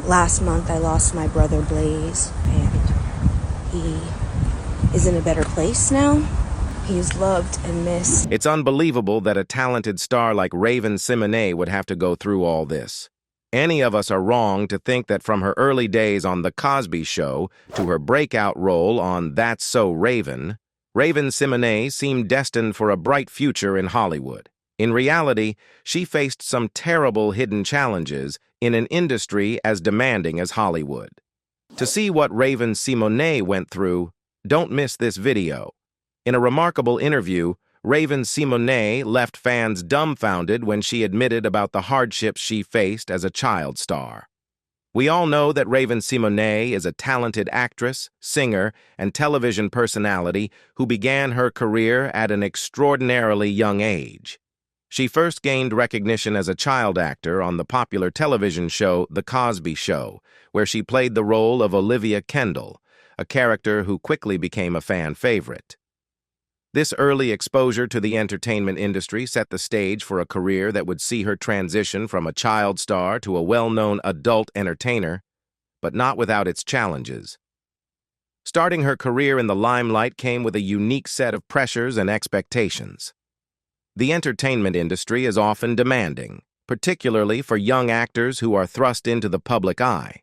Last month I lost my brother Blaze, and he is in a better place now. He is loved and missed. It's unbelievable that a talented star like Raven-Symoné would have to go through all this. Any of us are wrong to think that from her early days on The Cosby Show to her breakout role on That's So Raven, Raven-Symoné seemed destined for a bright future in Hollywood. In reality, she faced some terrible hidden challenges in an industry as demanding as Hollywood. To see what Raven-Symoné went through, don't miss this video. In a remarkable interview, Raven-Symoné left fans dumbfounded when she admitted about the hardships she faced as a child star. We all know that Raven-Symoné is a talented actress, singer, and television personality who began her career at an extraordinarily young age. She first gained recognition as a child actor on the popular television show The Cosby Show, where she played the role of Olivia Kendall, a character who quickly became a fan favorite. This early exposure to the entertainment industry set the stage for a career that would see her transition from a child star to a well-known adult entertainer, but not without its challenges. Starting her career in the limelight came with a unique set of pressures and expectations. The entertainment industry is often demanding, particularly for young actors who are thrust into the public eye.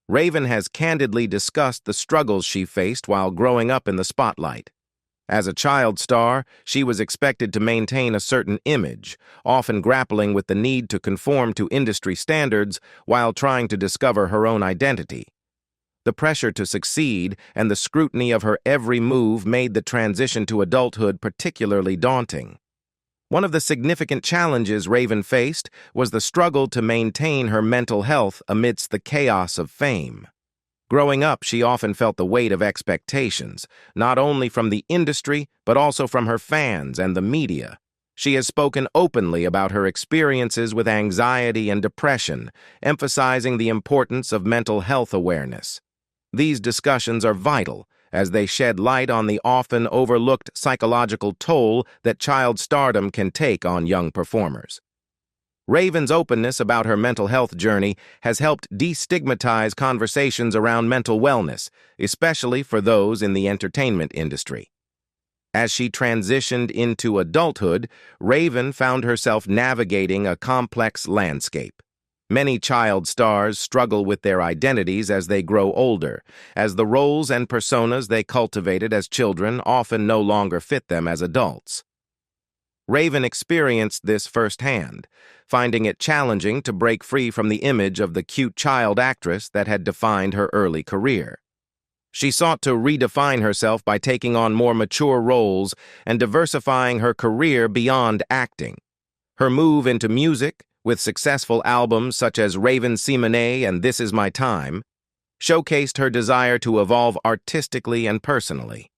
Raven has candidly discussed the struggles she faced while growing up in the spotlight. As a child star, she was expected to maintain a certain image, often grappling with the need to conform to industry standards while trying to discover her own identity. The pressure to succeed and the scrutiny of her every move made the transition to adulthood particularly daunting. One of the significant challenges Raven faced was the struggle to maintain her mental health amidst the chaos of fame. Growing up, she often felt the weight of expectations, not only from the industry, but also from her fans and the media. She has spoken openly about her experiences with anxiety and depression, emphasizing the importance of mental health awareness. These discussions are vital, as they shed light on the often overlooked psychological toll that child stardom can take on young performers. Raven's openness about her mental health journey has helped destigmatize conversations around mental wellness, especially for those in the entertainment industry. As she transitioned into adulthood, Raven found herself navigating a complex landscape. Many child stars struggle with their identities as they grow older, as the roles and personas they cultivated as children often no longer fit them as adults. Raven experienced this firsthand, finding it challenging to break free from the image of the cute child actress that had defined her early career. She sought to redefine herself by taking on more mature roles and diversifying her career beyond acting. Her move into music, with successful albums such as Raven-Symoné and This Is My Time, showcased her desire to evolve artistically and personally.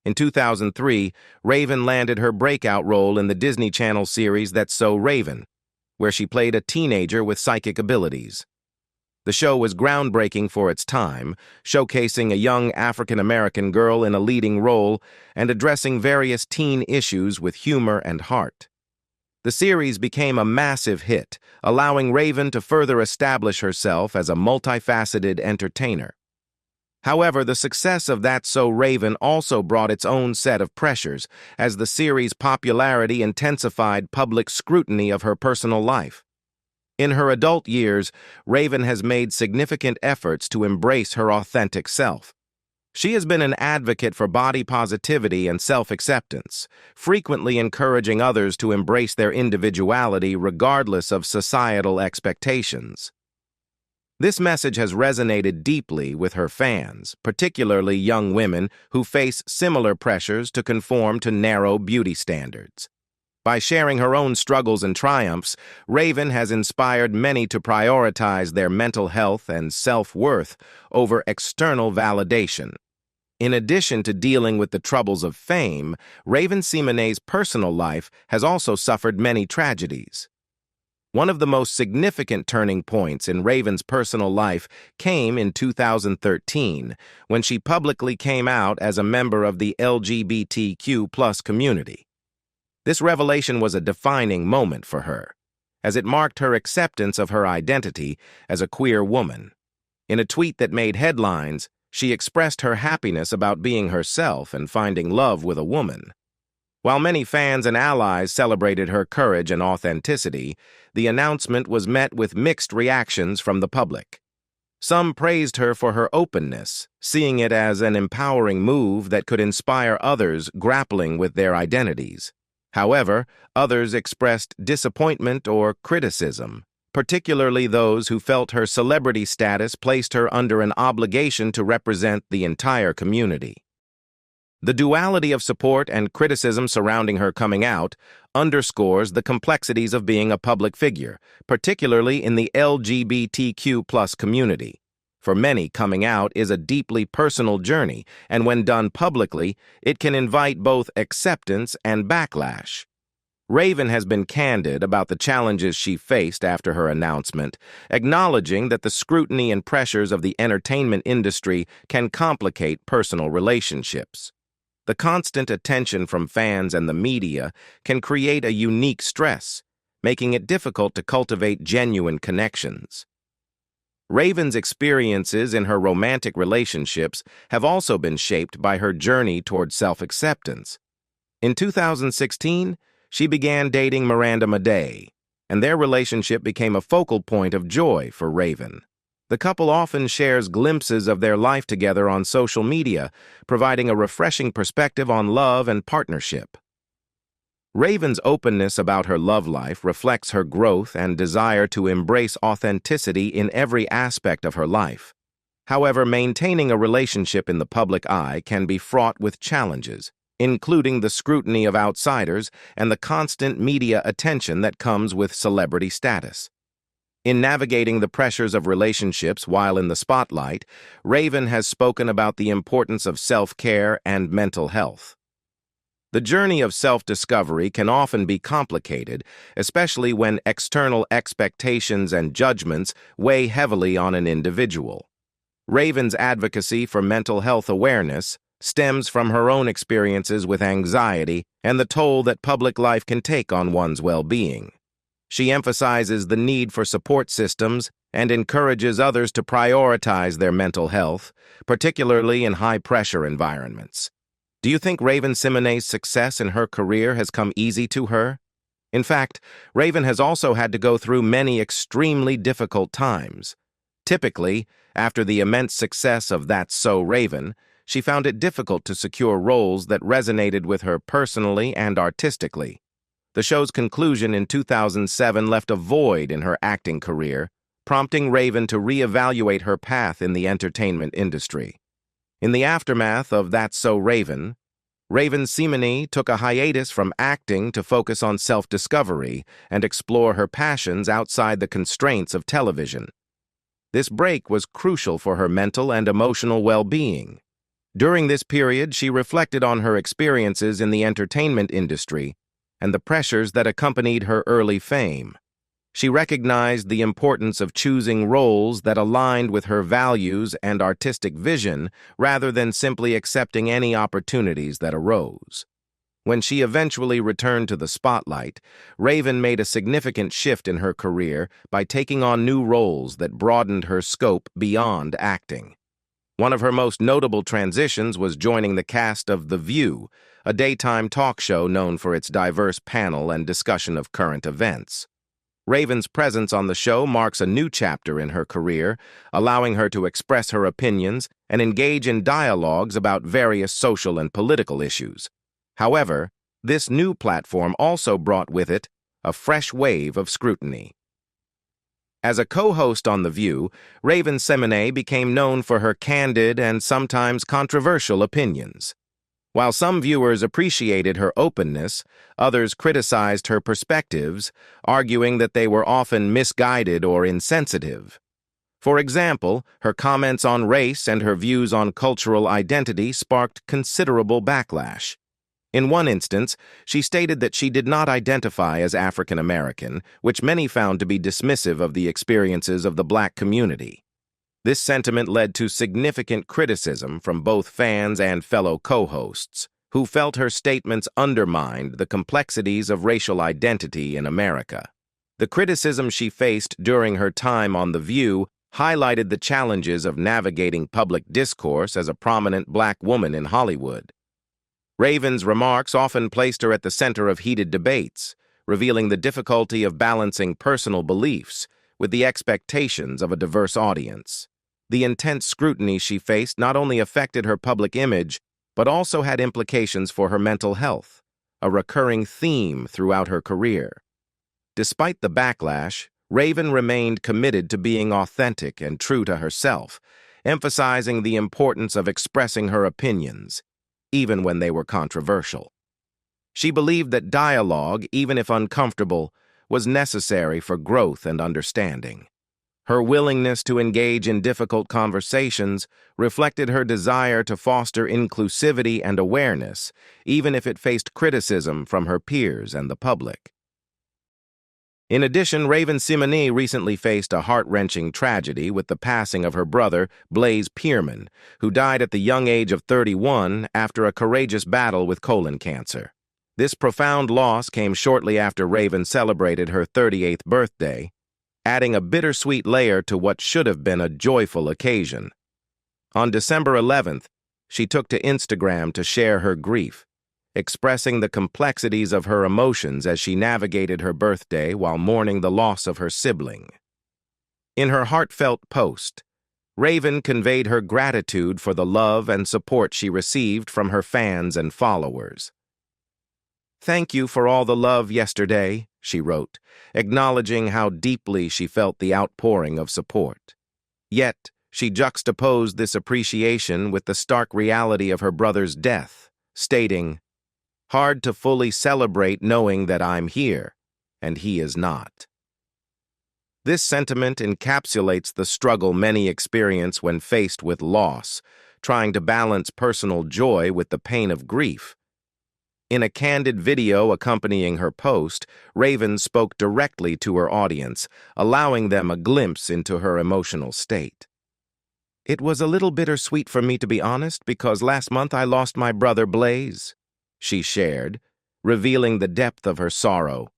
In 2003, Raven landed her breakout role in the Disney Channel series That's So Raven, where she played a teenager with psychic abilities. The show was groundbreaking for its time, showcasing a young African-American girl in a leading role and addressing various teen issues with humor and heart. The series became a massive hit, allowing Raven to further establish herself as a multifaceted entertainer. However, the success of That's So Raven also brought its own set of pressures, as the series' popularity intensified public scrutiny of her personal life. In her adult years, Raven has made significant efforts to embrace her authentic self. She has been an advocate for body positivity and self-acceptance, frequently encouraging others to embrace their individuality regardless of societal expectations. This message has resonated deeply with her fans, particularly young women who face similar pressures to conform to narrow beauty standards. By sharing her own struggles and triumphs, Raven has inspired many to prioritize their mental health and self-worth over external validation. In addition to dealing with the troubles of fame, Raven-Symoné's personal life has also suffered many tragedies. One of the most significant turning points in Raven's personal life came in 2013, when she publicly came out as a member of the LGBTQ+ community. This revelation was a defining moment for her, as it marked her acceptance of her identity as a queer woman. In a tweet that made headlines, she expressed her happiness about being herself and finding love with a woman. While many fans and allies celebrated her courage and authenticity, the announcement was met with mixed reactions from the public. Some praised her for her openness, seeing it as an empowering move that could inspire others grappling with their identities. However, others expressed disappointment or criticism, particularly those who felt her celebrity status placed her under an obligation to represent the entire community. The duality of support and criticism surrounding her coming out underscores the complexities of being a public figure, particularly in the LGBTQ+ community. For many, coming out is a deeply personal journey, and when done publicly, it can invite both acceptance and backlash. Raven has been candid about the challenges she faced after her announcement, acknowledging that the scrutiny and pressures of the entertainment industry can complicate personal relationships. The constant attention from fans and the media can create a unique stress, making it difficult to cultivate genuine connections. Raven's experiences in her romantic relationships have also been shaped by her journey toward self-acceptance. In 2016, she began dating Miranda Madej, and their relationship became a focal point of joy for Raven. The couple often shares glimpses of their life together on social media, providing a refreshing perspective on love and partnership. Raven's openness about her love life reflects her growth and desire to embrace authenticity in every aspect of her life. However, maintaining a relationship in the public eye can be fraught with challenges, including the scrutiny of outsiders and the constant media attention that comes with celebrity status. In navigating the pressures of relationships while in the spotlight, Raven has spoken about the importance of self-care and mental health. The journey of self-discovery can often be complicated, especially when external expectations and judgments weigh heavily on an individual. Raven's advocacy for mental health awareness stems from her own experiences with anxiety and the toll that public life can take on one's well-being. She emphasizes the need for support systems and encourages others to prioritize their mental health, particularly in high-pressure environments. Do you think Raven-Symoné's success in her career has come easy to her? In fact, Raven has also had to go through many extremely difficult times. Typically, after the immense success of That's So Raven, she found it difficult to secure roles that resonated with her personally and artistically. The show's conclusion in 2007 left a void in her acting career, prompting Raven to reevaluate her path in the entertainment industry. In the aftermath of That's So Raven, Raven-Symoné took a hiatus from acting to focus on self-discovery and explore her passions outside the constraints of television. This break was crucial for her mental and emotional well-being. During this period, she reflected on her experiences in the entertainment industry and the pressures that accompanied her early fame. She recognized the importance of choosing roles that aligned with her values and artistic vision rather than simply accepting any opportunities that arose. When she eventually returned to the spotlight, Raven made a significant shift in her career by taking on new roles that broadened her scope beyond acting. One of her most notable transitions was joining the cast of The View, a daytime talk show known for its diverse panel and discussion of current events. Raven's presence on the show marks a new chapter in her career, allowing her to express her opinions and engage in dialogues about various social and political issues. However, this new platform also brought with it a fresh wave of scrutiny. As a co-host on The View, Raven-Symoné became known for her candid and sometimes controversial opinions. While some viewers appreciated her openness, others criticized her perspectives, arguing that they were often misguided or insensitive. For example, her comments on race and her views on cultural identity sparked considerable backlash. In one instance, she stated that she did not identify as African American, which many found to be dismissive of the experiences of the Black community. This sentiment led to significant criticism from both fans and fellow co-hosts, who felt her statements undermined the complexities of racial identity in America. The criticism she faced during her time on The View highlighted the challenges of navigating public discourse as a prominent black woman in Hollywood. Raven's remarks often placed her at the center of heated debates, revealing the difficulty of balancing personal beliefs with the expectations of a diverse audience. The intense scrutiny she faced not only affected her public image, but also had implications for her mental health, a recurring theme throughout her career. Despite the backlash, Raven remained committed to being authentic and true to herself, emphasizing the importance of expressing her opinions, even when they were controversial. She believed that dialogue, even if uncomfortable, was necessary for growth and understanding. Her willingness to engage in difficult conversations reflected her desire to foster inclusivity and awareness, even if it faced criticism from her peers and the public. In addition, Raven-Symoné recently faced a heart-wrenching tragedy with the passing of her brother, Blaze Pierman, who died at the young age of 31 after a courageous battle with colon cancer. This profound loss came shortly after Raven celebrated her 38th birthday, adding a bittersweet layer to what should have been a joyful occasion. On December 11th, she took to Instagram to share her grief, expressing the complexities of her emotions as she navigated her birthday while mourning the loss of her sibling. In her heartfelt post, Raven conveyed her gratitude for the love and support she received from her fans and followers. "Thank you for all the love yesterday," she wrote, acknowledging how deeply she felt the outpouring of support. Yet, she juxtaposed this appreciation with the stark reality of her brother's death, stating, "Hard to fully celebrate knowing that I'm here, and he is not." This sentiment encapsulates the struggle many experience when faced with loss, trying to balance personal joy with the pain of grief. In a candid video accompanying her post, Raven spoke directly to her audience, allowing them a glimpse into her emotional state. "It was a little bittersweet for me, to be honest, because last month I lost my brother Blaze," she shared, revealing the depth of her sorrow.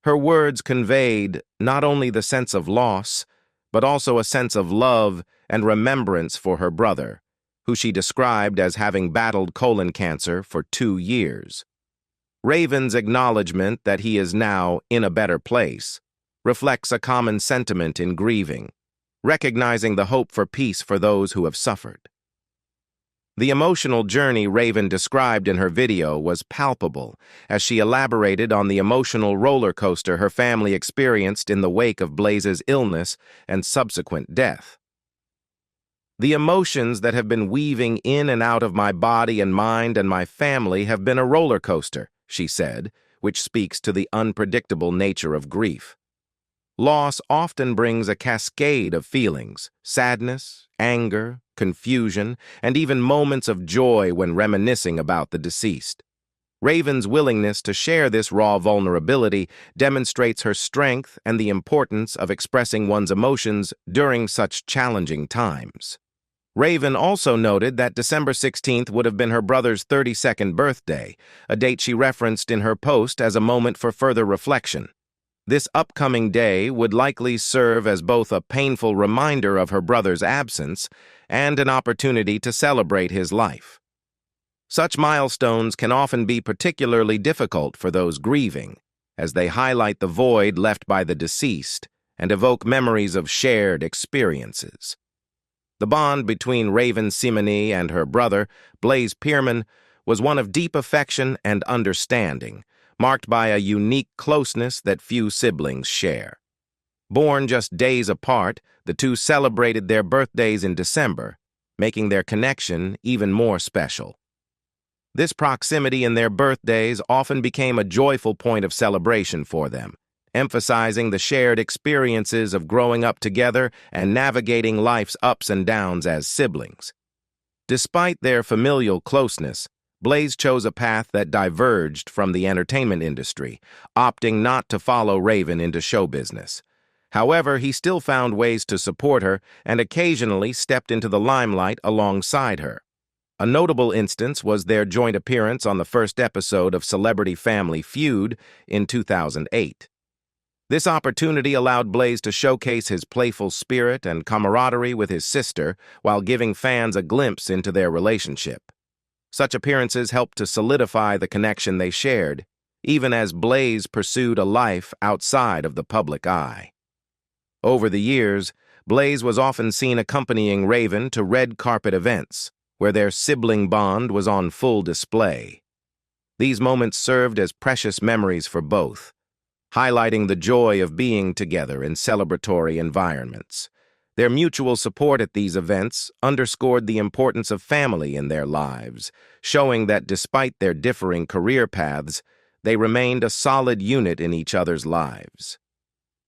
Her words conveyed not only the sense of loss, but also a sense of love and remembrance for her brother, who she described as having battled colon cancer for 2 years. Raven's acknowledgement that he is now in a better place reflects a common sentiment in grieving, recognizing the hope for peace for those who have suffered. The emotional journey Raven described in her video was palpable as she elaborated on the emotional roller coaster her family experienced in the wake of Blaze's illness and subsequent death. "The emotions that have been weaving in and out of my body and mind and my family have been a roller coaster," she said, which speaks to the unpredictable nature of grief. Loss often brings a cascade of feelings: sadness, anger, confusion, and even moments of joy when reminiscing about the deceased. Raven's willingness to share this raw vulnerability demonstrates her strength and the importance of expressing one's emotions during such challenging times. Raven also noted that December 16th would have been her brother's 32nd birthday, a date she referenced in her post as a moment for further reflection. This upcoming day would likely serve as both a painful reminder of her brother's absence and an opportunity to celebrate his life. Such milestones can often be particularly difficult for those grieving, as they highlight the void left by the deceased and evoke memories of shared experiences. The bond between Raven-Symoné and her brother, Blaze Pierman, was one of deep affection and understanding, marked by a unique closeness that few siblings share. Born just days apart, the two celebrated their birthdays in December, making their connection even more special. This proximity in their birthdays often became a joyful point of celebration for them, emphasizing the shared experiences of growing up together and navigating life's ups and downs as siblings. Despite their familial closeness, Blaze chose a path that diverged from the entertainment industry, opting not to follow Raven into show business. However, he still found ways to support her and occasionally stepped into the limelight alongside her. A notable instance was their joint appearance on the first episode of Celebrity Family Feud in 2008. This opportunity allowed Blaze to showcase his playful spirit and camaraderie with his sister while giving fans a glimpse into their relationship. Such appearances helped to solidify the connection they shared, even as Blaze pursued a life outside of the public eye. Over the years, Blaze was often seen accompanying Raven to red carpet events, where their sibling bond was on full display. These moments served as precious memories for both, highlighting the joy of being together in celebratory environments. Their mutual support at these events underscored the importance of family in their lives, showing that despite their differing career paths, they remained a solid unit in each other's lives.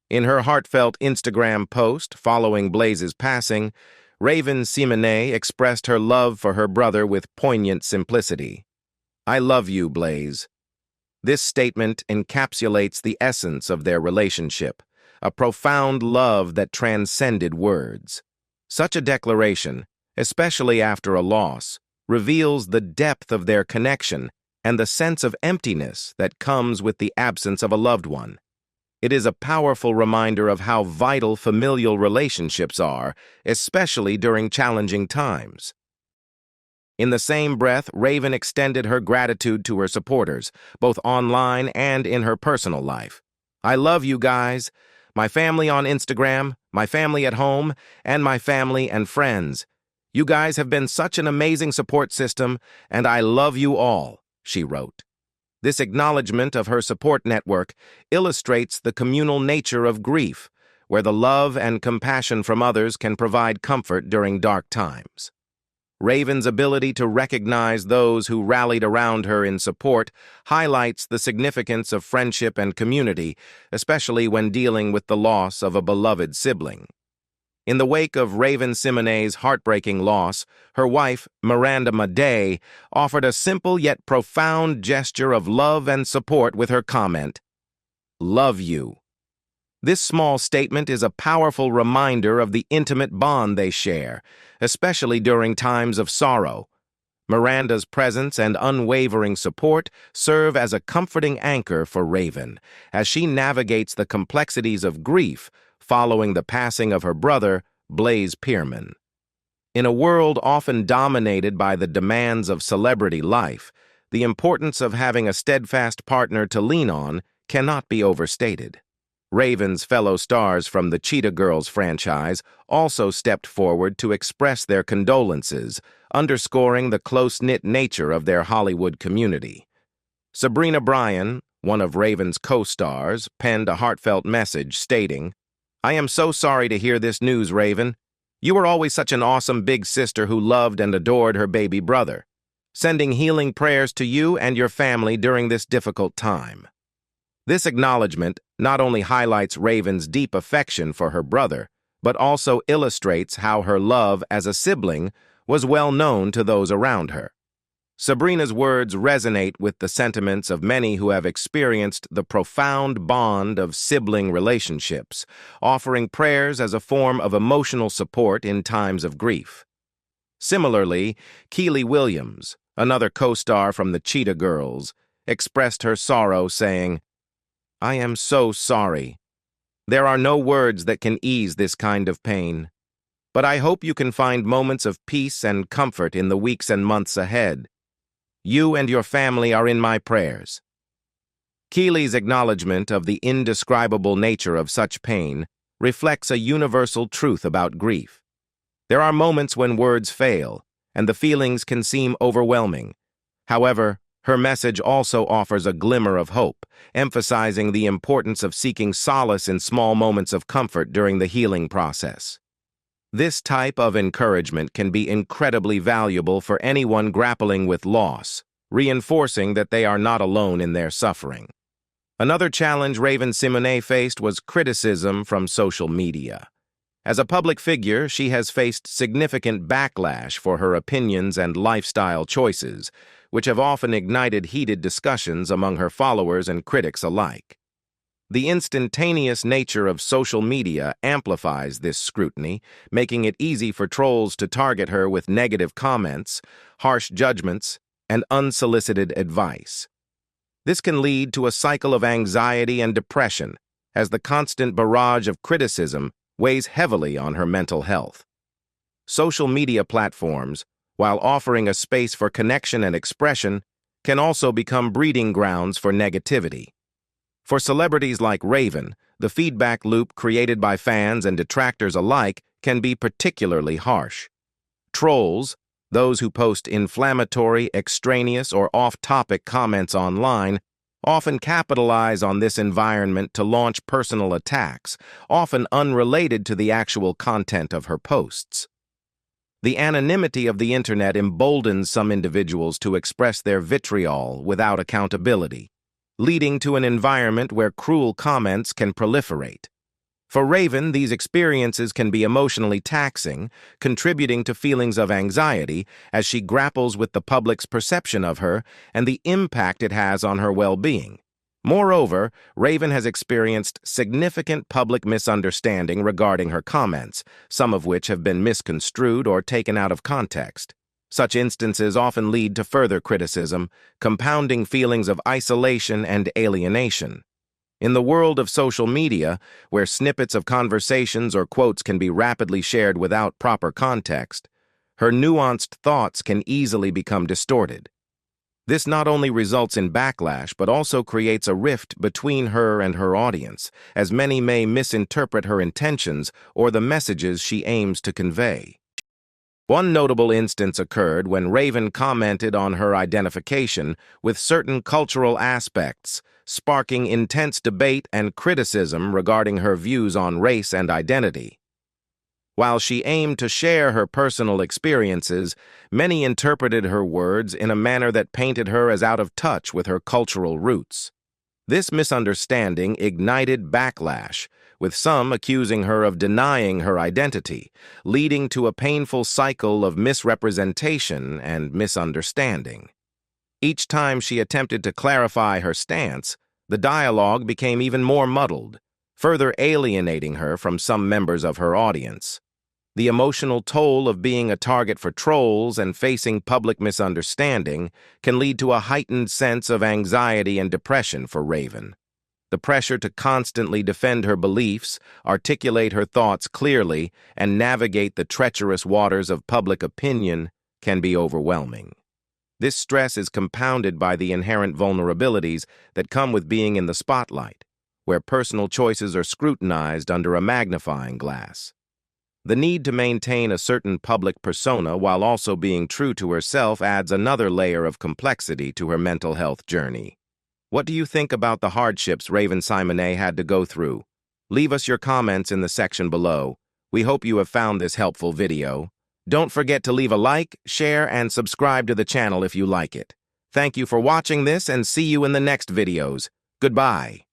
In her heartfelt Instagram post following Blaze's passing, Raven-Symoné expressed her love for her brother with poignant simplicity. "I love you, Blaze." This statement encapsulates the essence of their relationship, a profound love that transcended words. Such a declaration, especially after a loss, reveals the depth of their connection and the sense of emptiness that comes with the absence of a loved one. It is a powerful reminder of how vital familial relationships are, especially during challenging times. In the same breath, Raven extended her gratitude to her supporters, both online and in her personal life. "I love you guys, my family on Instagram, my family at home, and my family and friends. You guys have been such an amazing support system, and I love you all," she wrote. This acknowledgement of her support network illustrates the communal nature of grief, where the love and compassion from others can provide comfort during dark times. Raven's ability to recognize those who rallied around her in support highlights the significance of friendship and community, especially when dealing with the loss of a beloved sibling. In the wake of Raven-Symoné's heartbreaking loss, her wife, Miranda Madej, offered a simple yet profound gesture of love and support with her comment, "Love you." This small statement is a powerful reminder of the intimate bond they share, especially during times of sorrow. Miranda's presence and unwavering support serve as a comforting anchor for Raven, as she navigates the complexities of grief following the passing of her brother, Blaze Pierman. In a world often dominated by the demands of celebrity life, the importance of having a steadfast partner to lean on cannot be overstated. Raven's fellow stars from the Cheetah Girls franchise also stepped forward to express their condolences, underscoring the close-knit nature of their Hollywood community. Sabrina Bryan, one of Raven's co-stars, penned a heartfelt message stating, "I am so sorry to hear this news, Raven. You were always such an awesome big sister who loved and adored her baby brother. Sending healing prayers to you and your family during this difficult time." This acknowledgement not only highlights Raven's deep affection for her brother, but also illustrates how her love as a sibling was well known to those around her. Sabrina's words resonate with the sentiments of many who have experienced the profound bond of sibling relationships, offering prayers as a form of emotional support in times of grief. Similarly, Keely Williams, another co-star from the Cheetah Girls, expressed her sorrow, saying, "I am so sorry. There are no words that can ease this kind of pain. But I hope you can find moments of peace and comfort in the weeks and months ahead. You and your family are in my prayers." Keely's acknowledgement of the indescribable nature of such pain reflects a universal truth about grief. There are moments when words fail, and the feelings can seem overwhelming. However, her message also offers a glimmer of hope, emphasizing the importance of seeking solace in small moments of comfort during the healing process. This type of encouragement can be incredibly valuable for anyone grappling with loss, reinforcing that they are not alone in their suffering. Another challenge Raven-Symoné faced was criticism from social media. As a public figure, she has faced significant backlash for her opinions and lifestyle choices, which have often ignited heated discussions among her followers and critics alike. The instantaneous nature of social media amplifies this scrutiny, making it easy for trolls to target her with negative comments, harsh judgments, and unsolicited advice. This can lead to a cycle of anxiety and depression, as the constant barrage of criticism weighs heavily on her mental health. Social media platforms, while offering a space for connection and expression, can also become breeding grounds for negativity. For celebrities like Raven, the feedback loop created by fans and detractors alike can be particularly harsh. Trolls, those who post inflammatory, extraneous, or off-topic comments online, often capitalize on this environment to launch personal attacks, often unrelated to the actual content of her posts. The anonymity of the internet emboldens some individuals to express their vitriol without accountability, leading to an environment where cruel comments can proliferate. For Raven, these experiences can be emotionally taxing, contributing to feelings of anxiety as she grapples with the public's perception of her and the impact it has on her well-being. Moreover, Raven has experienced significant public misunderstanding regarding her comments, some of which have been misconstrued or taken out of context. Such instances often lead to further criticism, compounding feelings of isolation and alienation. In the world of social media, where snippets of conversations or quotes can be rapidly shared without proper context, her nuanced thoughts can easily become distorted. This not only results in backlash, but also creates a rift between her and her audience, as many may misinterpret her intentions or the messages she aims to convey. One notable instance occurred when Raven commented on her identification with certain cultural aspects, sparking intense debate and criticism regarding her views on race and identity. While she aimed to share her personal experiences, many interpreted her words in a manner that painted her as out of touch with her cultural roots. This misunderstanding ignited backlash, with some accusing her of denying her identity, leading to a painful cycle of misrepresentation and misunderstanding. Each time she attempted to clarify her stance, the dialogue became even more muddled, further alienating her from some members of her audience. The emotional toll of being a target for trolls and facing public misunderstanding can lead to a heightened sense of anxiety and depression for Raven. The pressure to constantly defend her beliefs, articulate her thoughts clearly, and navigate the treacherous waters of public opinion can be overwhelming. This stress is compounded by the inherent vulnerabilities that come with being in the spotlight, where personal choices are scrutinized under a magnifying glass. The need to maintain a certain public persona while also being true to herself adds another layer of complexity to her mental health journey. What do you think about the hardships Raven-Symoné had to go through? Leave us your comments in the section below. We hope you have found this helpful video. Don't forget to leave a like, share, and subscribe to the channel if you like it. Thank you for watching this and see you in the next videos. Goodbye.